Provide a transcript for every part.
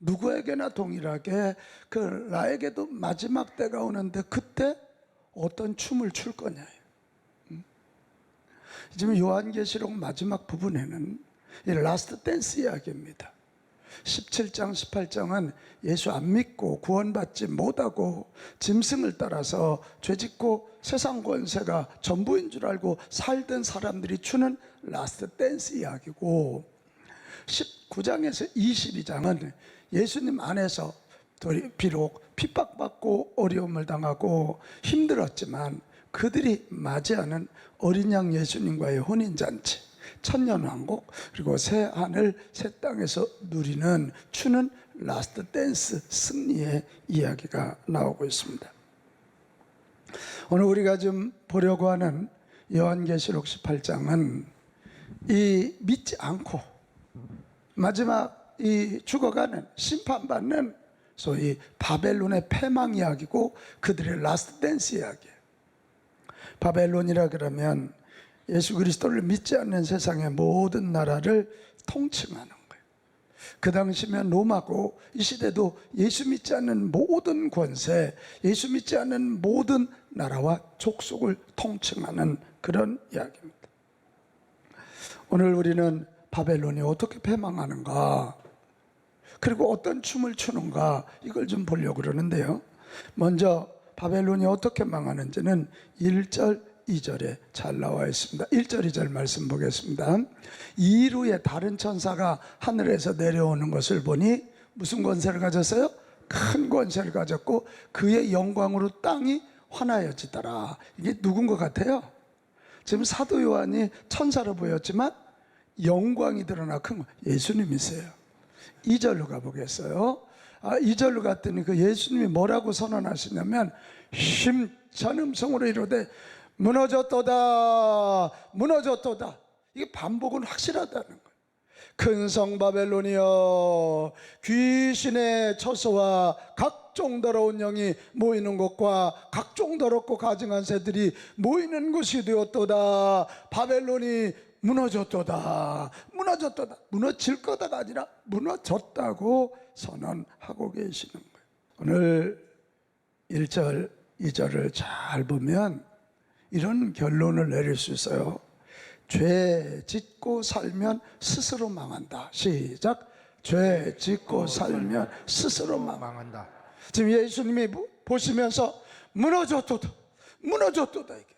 누구에게나 동일하게 그 나에게도 마지막 때가 오는데 그때 어떤 춤을 출 거냐. 지금 요한계시록 마지막 부분에는 이 라스트 댄스 이야기입니다. 17장 18장은 예수 안 믿고 구원받지 못하고 짐승을 따라서 죄짓고 세상 권세가 전부인 줄 알고 살던 사람들이 추는 라스트 댄스 이야기고, 19장에서 22장은 예수님 안에서 비록 핍박받고 어려움을 당하고 힘들었지만 그들이 맞이하는 어린 양 예수님과의 혼인잔치, 천년왕국, 그리고 새 하늘 새 땅에서 누리는 추는 라스트 댄스 승리의 이야기가 나오고 있습니다. 오늘 우리가 좀 보려고 하는 요한계시록 18장은 이 믿지 않고 마지막 이 죽어가는 심판받는 소위 바벨론의 패망 이야기고 그들의 라스트 댄스 이야기예요. 바벨론이라 그러면 예수 그리스도를 믿지 않는 세상의 모든 나라를 통칭하는 거예요. 그 당시면 로마고, 이 시대도 예수 믿지 않는 모든 권세, 예수 믿지 않는 모든 나라와 족속을 통칭하는 그런 이야기입니다. 오늘 우리는 바벨론이 어떻게 패망하는가, 그리고 어떤 춤을 추는가, 이걸 좀 보려고 그러는데요. 먼저 바벨론이 어떻게 망하는지는 1절 2절에 잘 나와 있습니다. 1절 2절 말씀 보겠습니다. 이루의 다른 천사가 하늘에서 내려오는 것을 보니 무슨 권세를 가졌어요? 큰 권세를 가졌고 그의 영광으로 땅이 환하여지더라. 이게 누군 것 같아요? 지금 사도 요한이 천사로 보였지만 영광이 드러나 큰 거, 예수님이세요. 2절로 가보겠어요. 2절로 갔더니 그 예수님이 뭐라고 선언하시냐면 힘찬 음성으로 이르되 무너졌도다 무너졌도다. 이게 반복은 확실하다는 거예요. 큰 성 바벨론이여, 귀신의 처소와 각종 더러운 영이 모이는 곳과 각종 더럽고 가증한 새들이 모이는 곳이 되었도다. 바벨론이 무너졌도다 무너졌도다. 무너질 거다가 아니라 무너졌다고 선언하고 계시는 거예요. 오늘 1절 2절을 잘 보면 이런 결론을 내릴 수 있어요. 죄 짓고 살면 스스로 망한다. 시작. 죄 짓고 살면 스스로 망한다. 지금 예수님이 보시면서 무너졌도다 무너졌도다. 이게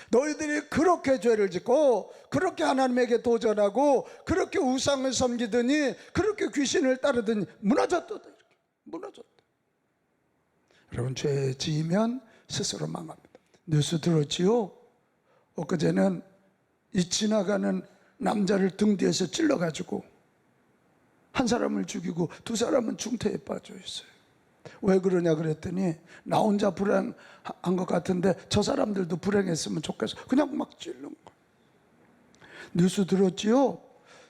너희들이 그렇게 죄를 짓고 그렇게 하나님에게 도전하고 그렇게 우상을 섬기더니 그렇게 귀신을 따르더니 무너졌도다. 이렇게 무너졌다. 여러분, 죄 지으면 스스로 망합니다. 뉴스 들었지요? 엊그제는 이 지나가는 남자를 등 뒤에서 찔러가지고 한 사람을 죽이고 두 사람은 중태에 빠져 있어요. 왜 그러냐 그랬더니 나 혼자 불행한 것 같은데 저 사람들도 불행했으면 좋겠어. 그냥 막 찔른 거예요. 뉴스 들었지요?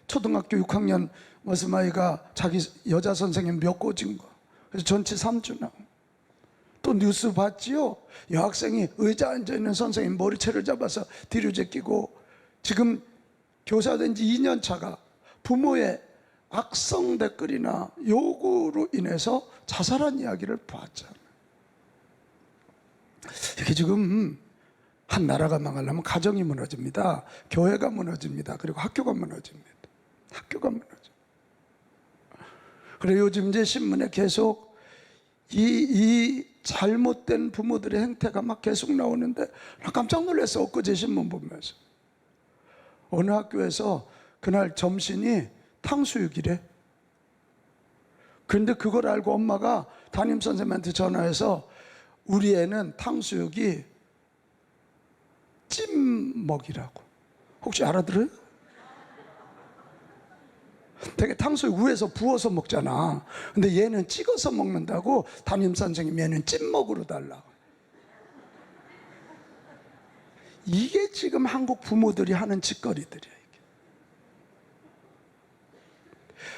초등학교 6학년 무슨 아이가 자기 여자 선생님 몇 꽂은 거. 그래서 전치 3주나. 또 뉴스 봤지요? 여학생이 의자 앉아있는 선생님 머리채를 잡아서 뒤로 제끼고, 지금 교사 된 지 2년 차가 부모의 악성 댓글이나 요구로 인해서 자살한 이야기를 봤잖아요. 이게 지금 한 나라가 망하려면 가정이 무너집니다. 교회가 무너집니다. 그리고 학교가 무너집니다. 학교가 무너져. 그래 요즘 이제 신문에 계속 이 잘못된 부모들의 행태가 막 계속 나오는데 나 깜짝 놀랐어. 엊그제 신문 보면서 어느 학교에서 그날 점심이 탕수육이래. 그런데 그걸 알고 엄마가 담임선생님한테 전화해서 우리 애는 탕수육이 찜먹이라고. 혹시 알아들어요? 되게 탕수육 위에서 부어서 먹잖아. 근데 얘는 찍어서 먹는다고 담임선생님 얘는 찜먹으로 달라고. 이게 지금 한국 부모들이 하는 짓거리들이야. 이게.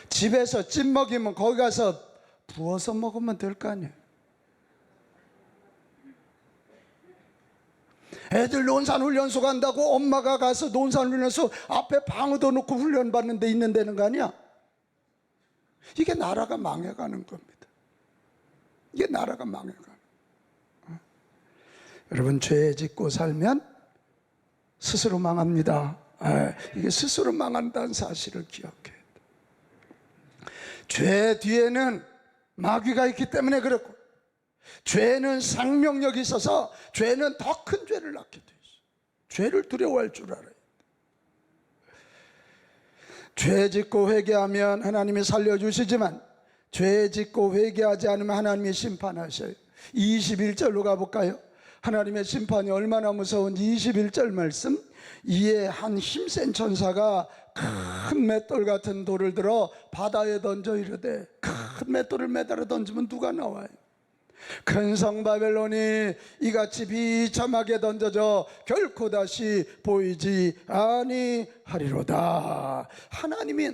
집에서 찜 먹이면 거기 가서 부어서 먹으면 될 거 아니에요. 애들 논산훈련소 간다고 엄마가 가서 논산훈련소 앞에 방어도 놓고 훈련 받는 데 있는 데는 거 아니야? 이게 나라가 망해가는 겁니다. 이게 나라가 망해가는 거예요. 여러분, 죄 짓고 살면 스스로 망합니다. 이게 스스로 망한다는 사실을 기억해야 돼요. 죄 뒤에는 마귀가 있기 때문에 그렇고, 죄는 생명력이 있어서 죄는 더 큰 죄를 낳게 돼 있어요. 죄를 두려워할 줄 알아요. 죄 짓고 회개하면 하나님이 살려주시지만 죄 짓고 회개하지 않으면 하나님이 심판하셔요. 21절로 가볼까요? 하나님의 심판이 얼마나 무서운지 21절 말씀. 이에 한 힘센 천사가 큰 맷돌 같은 돌을 들어 바다에 던져 이르되, 큰 맷돌을 매달아 던지면 누가 나와요? 큰 성 바벨론이 이같이 비참하게 던져져 결코 다시 보이지 아니하리로다. 하나님이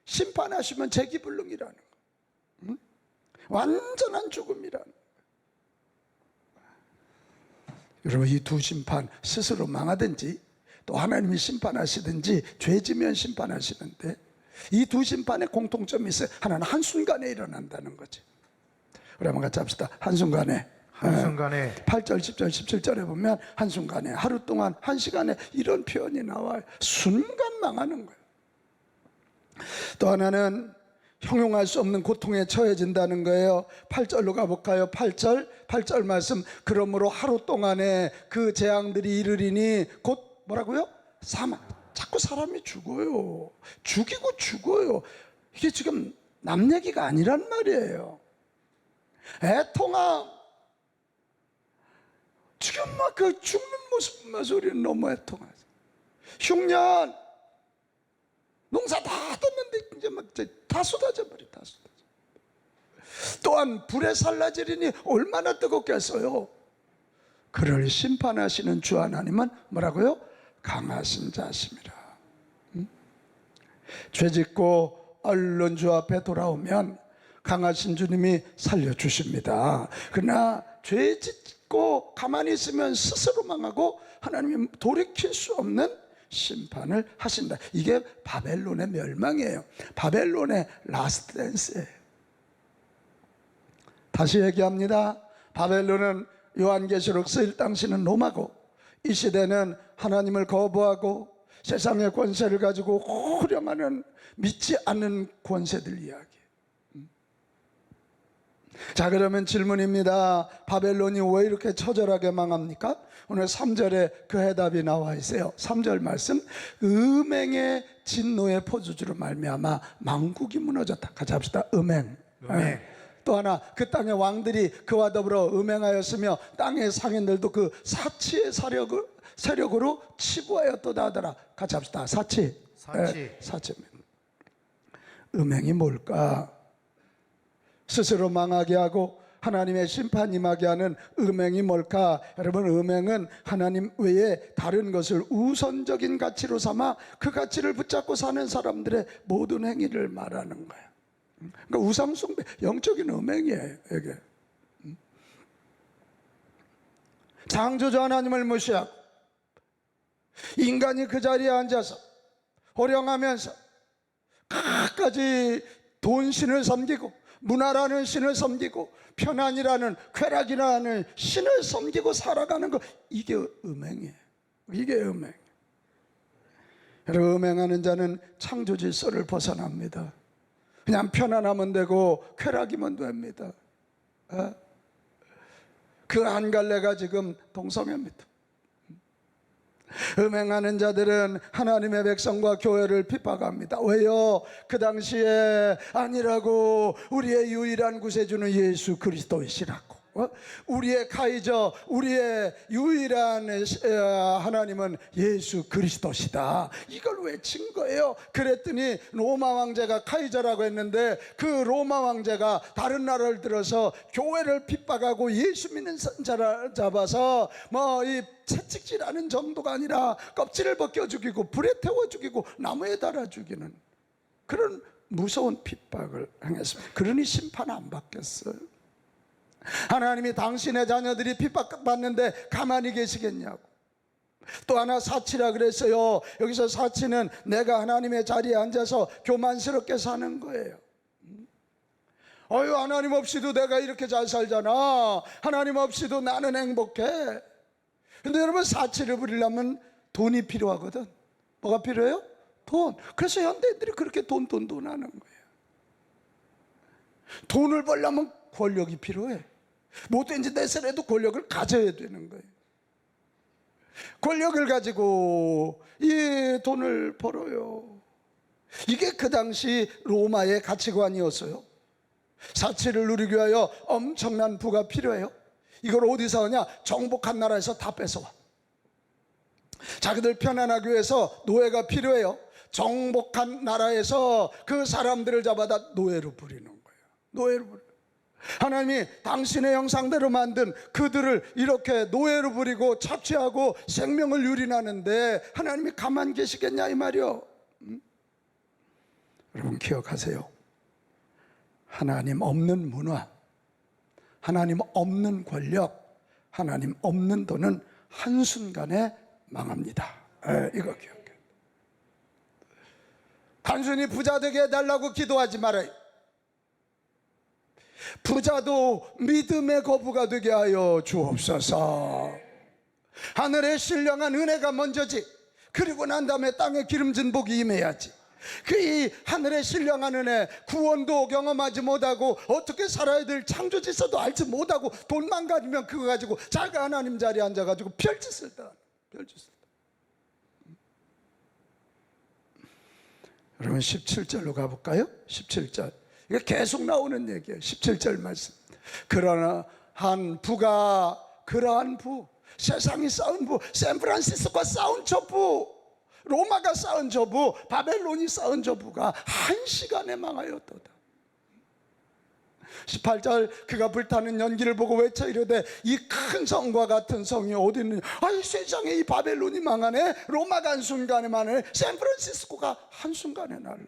심판하시면 재기불능이라는 거, 완전한 죽음이라는 거. 여러분, 이 두 심판, 스스로 망하든지 또 하나님이 심판하시든지, 죄지면 심판하시는데 이 두 심판의 공통점이 있어요. 하나는 한순간에 일어난다는 거지. 우리 한번 같이 합시다. 한순간에. 8절, 10절, 17절에 보면 한순간에, 하루 동안, 한 시간에, 이런 표현이 나와요. 순간 망하는 거예요. 또 하나는 형용할 수 없는 고통에 처해진다는 거예요. 8절로 가볼까요? 8절 말씀. 그러므로 하루 동안에 그 재앙들이 이르리니 곧 뭐라고요? 사망. 자꾸 사람이 죽어요. 죽이고 죽어요. 이게 지금 남 얘기가 아니란 말이에요. 애통함. 지금 막 그 죽는 모습만 소리는 너무 애통하죠. 흉년. 농사 다 떴는데 이제 막 다 쏟아져 버려. 다 쏟아져. 또한 불에 살라지리니 얼마나 뜨겁겠어요. 그를 심판하시는 주 하나님은 뭐라고요? 강하신 자심이라. 죄짓고 얼른 주 앞에 돌아오면 강하신 주님이 살려주십니다. 그러나 죄짓고 가만히 있으면 스스로 망하고 하나님이 돌이킬 수 없는 심판을 하신다. 이게 바벨론의 멸망이에요. 바벨론의 라스트 댄스예요. 다시 얘기합니다. 바벨론은 요한계시록 쓰일 당시는 로마고, 이 시대는 하나님을 거부하고 세상의 권세를 가지고 호령하는 믿지 않는 권세들 이야기. 자, 그러면 질문입니다. 바벨론이 왜 이렇게 처절하게 망합니까? 오늘 3절에 그 해답이 나와 있어요. 3절 말씀. 음행의 진노의 포도주로 말미암아 망국이 무너졌다. 같이 합시다. 음행. 또 하나, 그 땅의 왕들이 그와 더불어 음행하였으며 땅의 상인들도 그 사치의 세력으로 치부하였도다 하더라. 같이 합시다. 사치. 사치. 음행이 뭘까? 스스로 망하게 하고 하나님의 심판 임하게 하는 음행이 뭘까? 여러분, 음행은 하나님 외에 다른 것을 우선적인 가치로 삼아 그 가치를 붙잡고 사는 사람들의 모든 행위를 말하는 거예요. 그러니까 우상숭배, 영적인 음행이에요. 이게 창조주 하나님을 무시하고 인간이 그 자리에 앉아서 호령하면서 끝까지 돈신을 섬기고 문화라는 신을 섬기고 편안이라는, 쾌락이라는 신을 섬기고 살아가는 것, 이게 음행이에요. 이게 음행. 여러분, 음행하는 자는 창조 질서를 벗어납니다. 그냥 편안하면 되고 쾌락이면 됩니다. 그 한 갈래가 지금 동성애입니다. 음행하는 자들은 하나님의 백성과 교회를 핍박합니다. 왜요? 그 당시에 아니라고, 우리의 유일한 구세주는 예수 그리스도이시라고, 우리의 카이저, 우리의 유일한 하나님은 예수 그리스도시다, 이걸 외친 거예요. 그랬더니 로마 왕제가 카이저라고 했는데 그 로마 왕제가 다른 나라를 들어서 교회를 핍박하고 예수 믿는 자를 잡아서 뭐 이 채찍질하는 정도가 아니라 껍질을 벗겨 죽이고 불에 태워 죽이고 나무에 달아 죽이는 그런 무서운 핍박을 행했습니다. 그러니 심판 안 받겠어요. 하나님이 당신의 자녀들이 핍박받는데 가만히 계시겠냐고. 또 하나 사치라 그랬어요. 여기서 사치는 내가 하나님의 자리에 앉아서 교만스럽게 사는 거예요. 어휴, 하나님 없이도 내가 이렇게 잘 살잖아. 하나님 없이도 나는 행복해. 근데 여러분, 사치를 부리려면 돈이 필요하거든. 뭐가 필요해요? 돈. 그래서 현대인들이 그렇게 돈 하는 거예요. 돈을 벌려면 권력이 필요해. 못된지 내세라도 권력을 가져야 되는 거예요. 권력을 가지고 이 돈을 벌어요. 이게 그 당시 로마의 가치관이었어요. 사치를 누리기 위하여 엄청난 부가 필요해요. 이걸 어디서 하냐? 정복한 나라에서 다 뺏어와. 자기들 편안하기 위해서 노예가 필요해요. 정복한 나라에서 그 사람들을 잡아다 노예로 부리는 거예요. 노예로 부려. 하나님이 당신의 형상대로 만든 그들을 이렇게 노예로 부리고 착취하고 생명을 유린하는데 하나님이 가만 계시겠냐 이 말이요. 여러분 기억하세요. 하나님 없는 문화, 하나님 없는 권력, 하나님 없는 돈은 한순간에 망합니다. 이거 기억해요. 단순히 부자 되게 해달라고 기도하지 말아요. 부자도 믿음의 거부가 되게 하여 주옵소서. 하늘의 신령한 은혜가 먼저지. 그리고 난 다음에 땅에 기름진 복이 임해야지. 그 이 하늘의 신령한 은혜, 구원도 경험하지 못하고 어떻게 살아야 될 창조지서도 알지 못하고 돈만 가지면 그거 가지고 자기 하나님 자리에 앉아가지고 별짓을 다. 여러분 17절로 가볼까요? 17절. 이게 계속 나오는 얘기예요. 17절 말씀. 그러나 한 부가, 그러한 부, 세상이 쌓은 부, 샌프란시스코가 쌓은 저 부, 로마가 쌓은 저 부, 바벨론이 쌓은 저 부가 한 시간에 망하였도다. 18절. 그가 불타는 연기를 보고 외쳐 이르되 이 큰 성과 같은 성이 어디 있느냐. 아이 세상에 이 바벨론이 망하네. 로마가 한순간에 망하네. 샌프란시스코가 한순간에 날아가.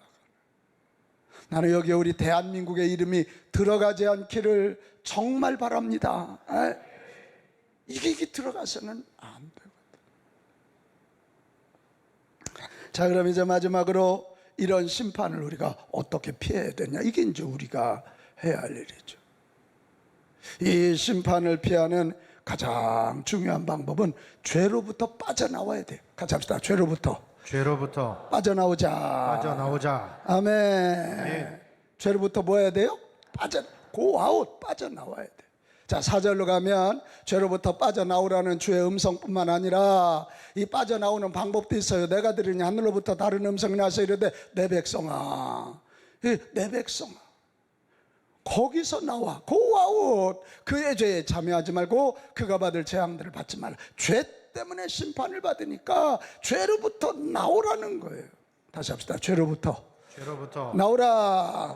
나는 여기 우리 대한민국의 이름이 들어가지 않기를 정말 바랍니다. 이게 들어가서는 안 되거든. 자, 그럼 이제 마지막으로 이런 심판을 우리가 어떻게 피해야 되냐. 이게 이제 우리가 해야 할 일이죠. 이 심판을 피하는 가장 중요한 방법은 죄로부터 빠져나와야 돼요. 같이 합시다. 죄로부터 빠져나오자. 아멘. 네. 죄로부터 뭐 해야 돼요? go out, 빠져나와야 돼. 자, 4절로 가면 죄로부터 빠져나오라는 주의 음성뿐만 아니라 이 빠져나오는 방법도 있어요. 내가 들으니 하늘로부터 다른 음성이 나서 이르되 내 백성아, 내 백성아, 거기서 나와. go out. 그의 죄에 참여하지 말고 그가 받을 재앙들을 받지 말라. 죄 때문에 심판을 받으니까 죄로부터 나오라는 거예요. 다시 합시다. 죄로부터 나오라.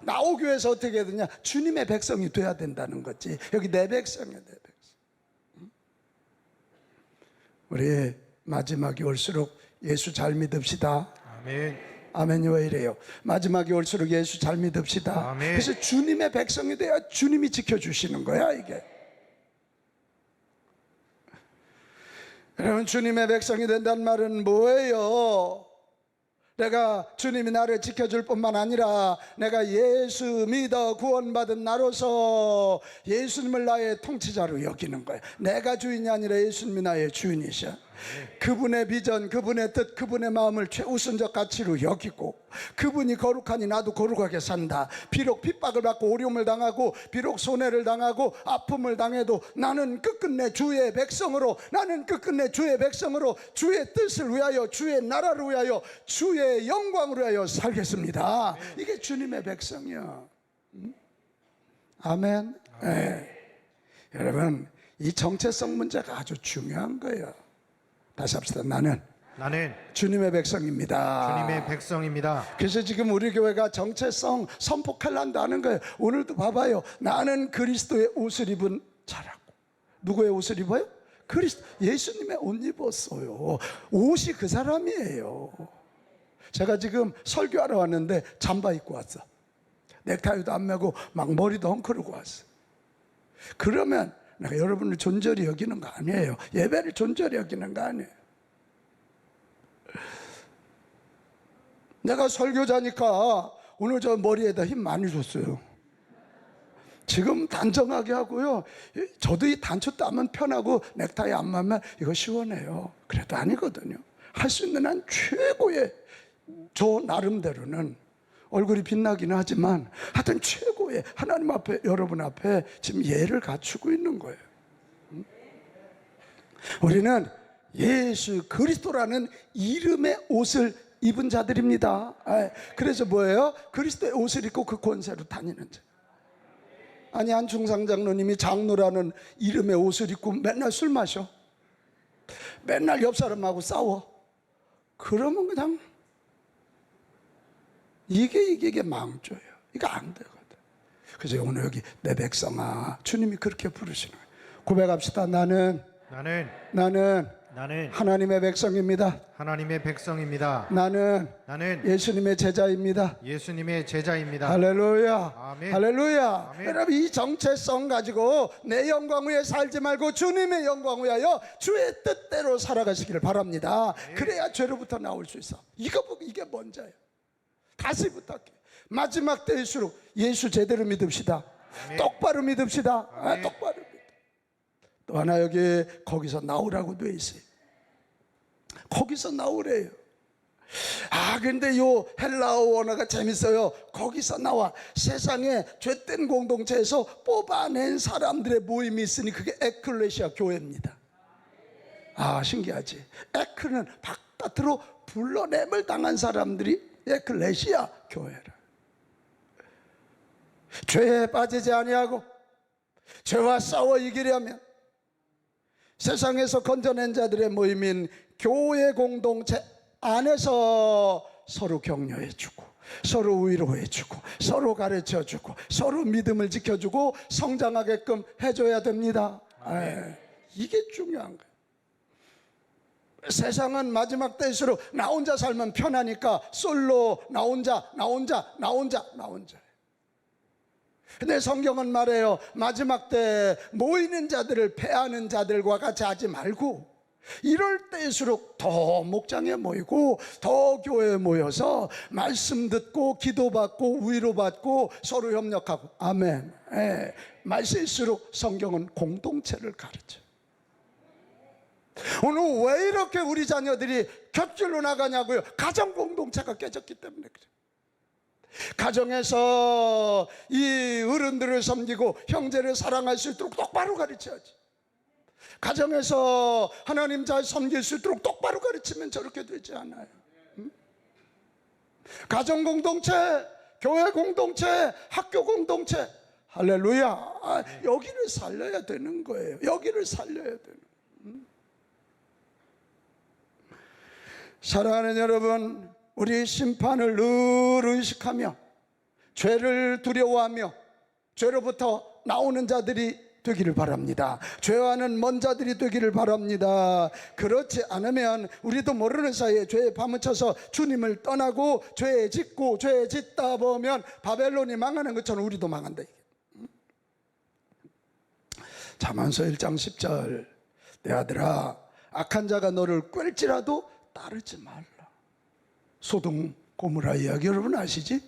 나오기 위해서 어떻게 해야 되냐? 주님의 백성이 돼야 된다는 거지. 여기 내 백성이야, 내 백성. 우리 마지막이 올수록 예수 잘 믿읍시다. 아멘. 아멘이 왜 이래요? 마지막이 올수록 예수 잘 믿읍시다. 아멘. 그래서 주님의 백성이 돼야 주님이 지켜주시는 거야, 이게. 여러분, 주님의 백성이 된다는 말은 뭐예요? 내가 주님이 나를 지켜줄 뿐만 아니라 내가 예수 믿어 구원받은 나로서 예수님을 나의 통치자로 여기는 거예요. 내가 주인이 아니라 예수님이 나의 주인이셔. 그분의 비전, 그분의 뜻, 그분의 마음을 최우선적 가치로 여기고 그분이 거룩하니 나도 거룩하게 산다. 비록 핍박을 받고 어려움을 당하고 비록 손해를 당하고 아픔을 당해도 나는 끝끝내 주의 백성으로, 나는 끝끝내 주의 백성으로 주의 뜻을 위하여, 주의 나라를 위하여, 주의 영광을 위하여 살겠습니다. 이게 주님의 백성이야. 아멘. 네. 여러분, 이 정체성 문제가 아주 중요한 거예요. 다시 합시다. 나는 주님의 백성입니다. 그래서 지금 우리 교회가 정체성 선포하려고 하는 거예요. 오늘도 봐봐요. 나는 그리스도의 옷을 입은 자라고. 누구의 옷을 입어요? 예수님의 옷 입었어요. 옷이 그 사람이에요. 제가 지금 설교하러 왔는데 잠바 입고 왔어. 넥타이도 안 매고 막 머리도 헝클고 왔어. 그러면 내가 여러분을 존재로 여기는 거 아니에요. 예배를 존재로 여기는 거 아니에요. 내가 설교자니까 오늘 저 머리에다 힘 많이 줬어요. 지금 단정하게 하고요. 저도 이 단추 따면 편하고 넥타이 안 맞으면 이거 시원해요. 그래도 아니거든요. 할 수 있는 한 최고의, 저 나름대로는 얼굴이 빛나기는 하지만 하여튼 최고의 하나님 앞에, 여러분 앞에 지금 예를 갖추고 있는 거예요. 우리는 예수 그리스도라는 이름의 옷을 입은 자들입니다. 그래서 뭐예요? 그리스도의 옷을 입고 그 권세로 다니는 자. 아니, 한 중상장로님이 장로라는 이름의 옷을 입고 맨날 술 마셔. 맨날 옆 사람하고 싸워. 그러면 그냥 이게 망조예요. 이거 안 되거든. 그래서 오늘 여기 내 백성아, 주님이 그렇게 부르시는 거예요. 고백합시다. 나는 하나님의 백성입니다. 하나님의 백성입니다. 나는 예수님의 제자입니다. 예수님의 제자입니다. 할렐루야. 아멘. 할렐루야. 아멘. 여러분, 이 정체성 가지고 내 영광 위에 살지 말고 주님의 영광 위하여 주의 뜻대로 살아가시기를 바랍니다. 그래야 죄로부터 나올 수 있어. 이게 먼저예요. 다시 부탁해. 마지막 때일수록 예수 제대로 믿읍시다. 아멘. 똑바로 믿읍시다. 아멘. 똑바로 믿. 또 하나, 여기 거기서 나오라고 돼 있어요. 거기서 나오래요. 근데 요 헬라어 원어가 재밌어요. 거기서 나와. 세상에 죄된 공동체에서 뽑아낸 사람들의 모임이 있으니 그게 에클레시아 교회입니다. 신기하지? 에크는 바깥으로 불러냄을 당한 사람들이 에클레시아 교회라. 죄에 빠지지 아니하고 죄와 싸워 이기려면 세상에서 건져낸 자들의 모임인 교회 공동체 안에서 서로 격려해주고, 서로 위로해주고, 서로 가르쳐주고, 서로 믿음을 지켜주고 성장하게끔 해줘야 됩니다. 이게 중요한 거예요. 세상은 마지막 때일수록 나 혼자 살면 편하니까 솔로, 나 혼자. 근데 성경은 말해요. 마지막 때 모이는 자들을 패하는 자들과 같이 하지 말고, 이럴 때일수록 더 목장에 모이고 더 교회에 모여서 말씀 듣고 기도받고 위로받고 서로 협력하고. 아멘. 말씀일수록 성경은 공동체를 가르쳐. 오늘 왜 이렇게 우리 자녀들이 곁길로 나가냐고요? 가정 공동체가 깨졌기 때문에 그래요. 가정에서 이 어른들을 섬기고 형제를 사랑할 수 있도록 똑바로 가르쳐야지. 가정에서 하나님 잘 섬길 수 있도록 똑바로 가르치면 저렇게 되지 않아요. 가정 공동체, 교회 공동체, 학교 공동체, 할렐루야. 여기를 살려야 되는 거예요. 여기를 살려야 되는. 사랑하는 여러분, 우리 심판을 늘 의식하며 죄를 두려워하며 죄로부터 나오는 자들이 되기를 바랍니다. 죄와는 먼 자들이 되기를 바랍니다. 그렇지 않으면 우리도 모르는 사이에 죄에 파묻혀서 주님을 떠나고 죄에 짓고 죄에 짓다 보면 바벨론이 망하는 것처럼 우리도 망한다. 잠언서 1장 10절, 내 아들아, 악한 자가 너를 꿰일지라도 따르지 말라. 소돔 고모라 이야기 여러분 아시지?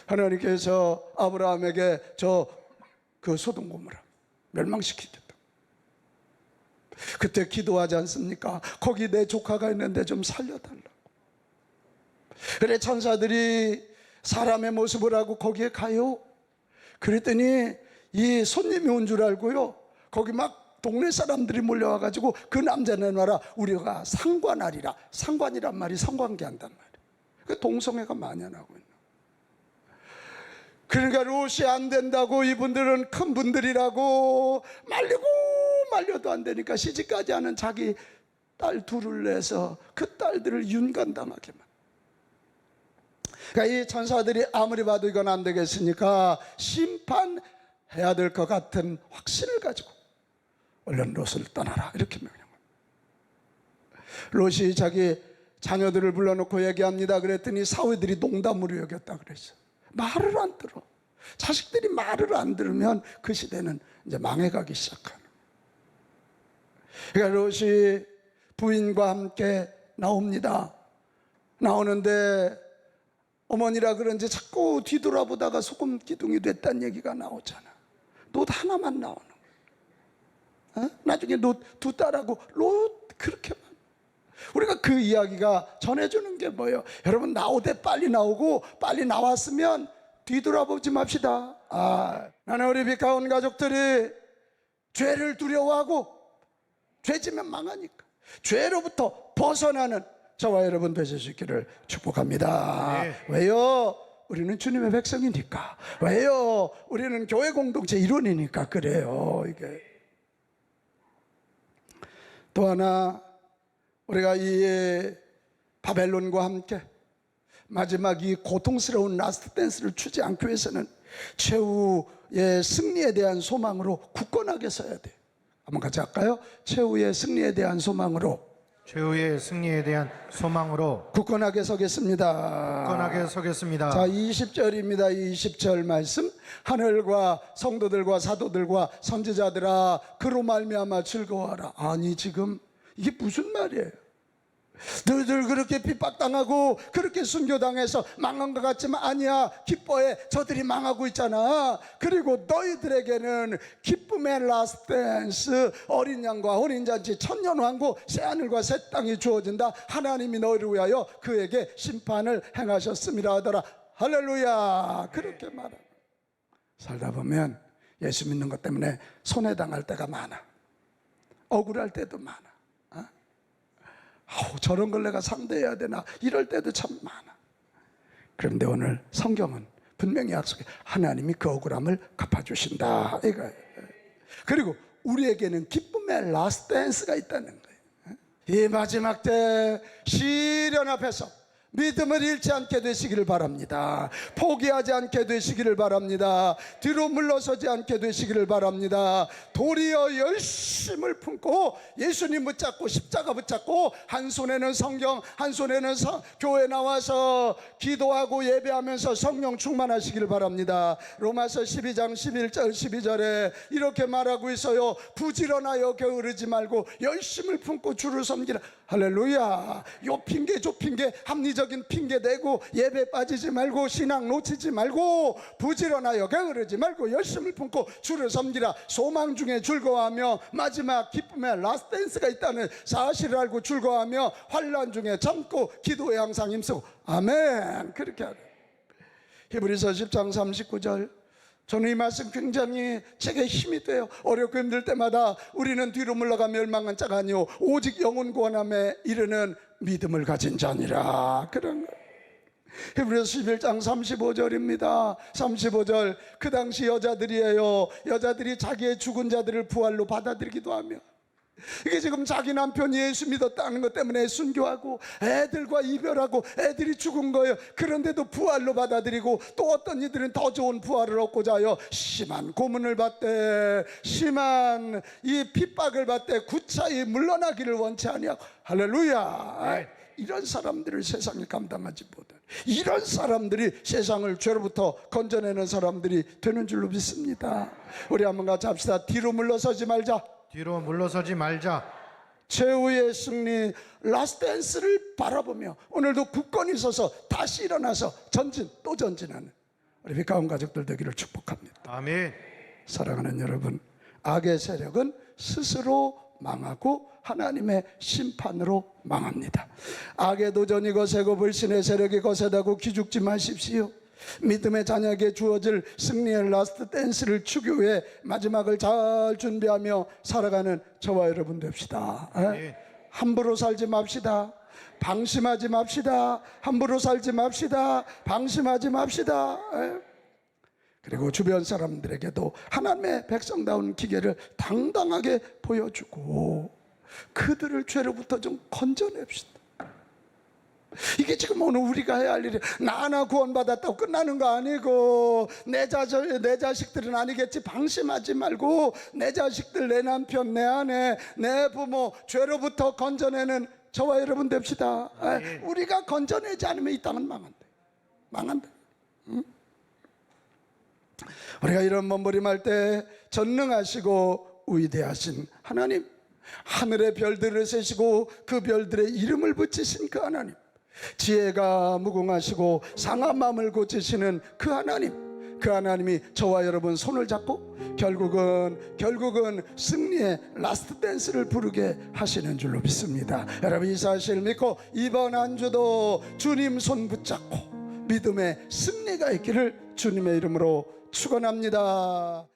하나님께서 아브라함에게 그 소돔 고모라 멸망시키셨다. 그때 기도하지 않습니까? 거기 내 조카가 있는데 좀 살려달라고. 그래, 천사들이 사람의 모습을 하고 거기에 가요. 그랬더니 이 손님이 온 줄 알고요, 거기 막 동네 사람들이 몰려와가지고 그 남자 내놔라, 우리가 상관하리라. 상관이란 말이 성관계 한단 말이에요. 그 동성애가 만연하고 있는. 그러니까 롯이 안 된다고, 이분들은 큰 분들이라고 말리고 말려도 안 되니까 시집까지 하는 자기 딸 둘을 내서 그 딸들을 윤관당하게만. 그러니까 이 천사들이 아무리 봐도 이건 안 되겠으니까 심판해야 될 것 같은 확신을 가지고 얼른 롯을 떠나라 이렇게 명령합니다. 롯이 자기 자녀들을 불러놓고 얘기합니다. 그랬더니 사위들이 농담으로 여겼다 그랬어요. 말을 안 들어. 자식들이 말을 안 들으면 그 시대는 이제 망해가기 시작하는. 그러니까 롯이 부인과 함께 나옵니다. 나오는데 어머니라 그런지 자꾸 뒤돌아보다가 소금 기둥이 됐다는 얘기가 나오잖아. 롯 하나만 나오는 거야. 나중에 롯 두 딸하고 롯 그렇게만. 우리가 그 이야기가 전해주는 게 뭐예요? 여러분, 나오되 빨리 나오고 빨리 나왔으면 뒤돌아보지 맙시다. 나는 우리 빛가운 가족들이 죄를 두려워하고 죄지면 망하니까 죄로부터 벗어나는 저와 여러분 되실 수 있기를 축복합니다. 네. 왜요? 우리는 주님의 백성이니까. 왜요? 우리는 교회 공동체 일원이니까 그래요. 이게 또 하나, 우리가 이 바벨론과 함께 마지막 이 고통스러운 라스트 댄스를 추지 않기 위해서는 최후의 승리에 대한 소망으로 굳건하게 서야 돼요. 한번 같이 할까요? 최후의 승리에 대한 소망으로 최후의 승리에 대한 소망으로 굳건하게 서겠습니다. 굳건하게 서겠습니다. 자, 20절입니다. 20절 말씀. 하늘과 성도들과 사도들과 선지자들아 그로 말미암아 즐거워하라. 아니, 지금 이게 무슨 말이에요? 너희들 그렇게 핍박당하고 그렇게 순교당해서 망한 것 같지만 아니야, 기뻐해. 저들이 망하고 있잖아. 그리고 너희들에게는 기쁨의 라스트 댄스, 어린 양과 혼인잔치, 천년왕국, 새하늘과 새 땅이 주어진다. 하나님이 너희를 위하여 그에게 심판을 행하셨음이라 하더라. 할렐루야. 그렇게 말하는. 살다 보면 예수 믿는 것 때문에 손해당할 때가 많아. 억울할 때도 많아. 저런 걸 내가 상대해야 되나, 이럴 때도 참 많아. 그런데 오늘 성경은 분명히 약속해. 하나님이 그 억울함을 갚아주신다 이거예요. 그리고 우리에게는 기쁨의 라스트 댄스가 있다는 거예요. 이 마지막 때 시련 앞에서 믿음을 잃지 않게 되시기를 바랍니다. 포기하지 않게 되시기를 바랍니다. 뒤로 물러서지 않게 되시기를 바랍니다. 도리어 열심을 품고 예수님 붙잡고 십자가 붙잡고 한 손에는 성경, 한 손에는 교회 나와서 기도하고 예배하면서 성령 충만하시기를 바랍니다. 로마서 12장 11절 12절에 이렇게 말하고 있어요. 부지런하여 게으르지 말고 열심을 품고 주를 섬기라. 할렐루야. 요 핑계 저 핑계, 합리적인 핑계 대고 예배 빠지지 말고 신앙 놓치지 말고 부지런하여 게으르지 말고 열심을 품고 주를 섬기라. 소망 중에 즐거워하며 마지막 기쁨의 라스트 댄스가 있다는 사실을 알고 즐거워하며 환난 중에 참고 기도에 항상 힘쓰고. 아멘. 그렇게 하래. 히브리서 10장 39절. 저는 이 말씀 굉장히 제게 힘이 돼요. 어렵고 힘들 때마다 우리는 뒤로 물러가 멸망한 자가 아니오 오직 영혼 구원함에 이르는 믿음을 가진 자니라. 그런 거예요. 히브리서 11장 35절입니다 35절. 그 당시 여자들이에요. 여자들이 자기의 죽은 자들을 부활로 받아들이기도 하며, 이게 지금 자기 남편이 예수 믿었다는 것 때문에 순교하고 애들과 이별하고 애들이 죽은 거예요. 그런데도 부활로 받아들이고, 또 어떤 이들은 더 좋은 부활을 얻고자 하여 심한 고문을 받되 심한 이 핍박을 받되 구차히 물러나기를 원치 아니하고. 할렐루야. 이런 사람들을 세상이 감당하지 못해. 이런 사람들이 세상을 죄로부터 건져내는 사람들이 되는 줄로 믿습니다. 우리 한번 같이 합시다. 뒤로 물러서지 말자. 뒤로 물러서지 말자. 최후의 승리 라스트 댄스를 바라보며 오늘도 굳건히 서서 다시 일어나서 전진 또 전진하는 우리 빛가운 가족들 되기를 축복합니다. 아멘. 사랑하는 여러분, 악의 세력은 스스로 망하고 하나님의 심판으로 망합니다. 악의 도전이 거세고 불신의 세력이 거세다고 기죽지 마십시오. 믿음의 자녀에게 주어질 승리의 라스트 댄스를 추기 위해 마지막을 잘 준비하며 살아가는 저와 여러분 됩시다. 함부로 살지 맙시다. 방심하지 맙시다. 함부로 살지 맙시다. 방심하지 맙시다. 그리고 주변 사람들에게도 하나님의 백성다운 기계를 당당하게 보여주고 그들을 죄로부터 좀 건져냅시다. 이게 지금 오늘 우리가 해야 할 일이 나 하나 구원받았다고 끝나는 거 아니고, 내 자식들은 아니겠지 방심하지 말고 내 자식들, 내 남편, 내 아내, 내 부모 죄로부터 건져내는 저와 여러분 됩시다. 우리가 건져내지 않으면 이 땅은 망한다. 응? 우리가 이런 몸부림할 때 전능하시고 위대하신 하나님, 하늘의 별들을 세시고 그 별들의 이름을 붙이신 그 하나님, 지혜가 무궁하시고 상한 마음을 고치시는 그 하나님이 저와 여러분 손을 잡고 결국은 승리의 라스트 댄스를 부르게 하시는 줄로 믿습니다. 여러분, 이 사실을 믿고 이번 한 주도 주님 손 붙잡고 믿음의 승리가 있기를 주님의 이름으로 축원합니다.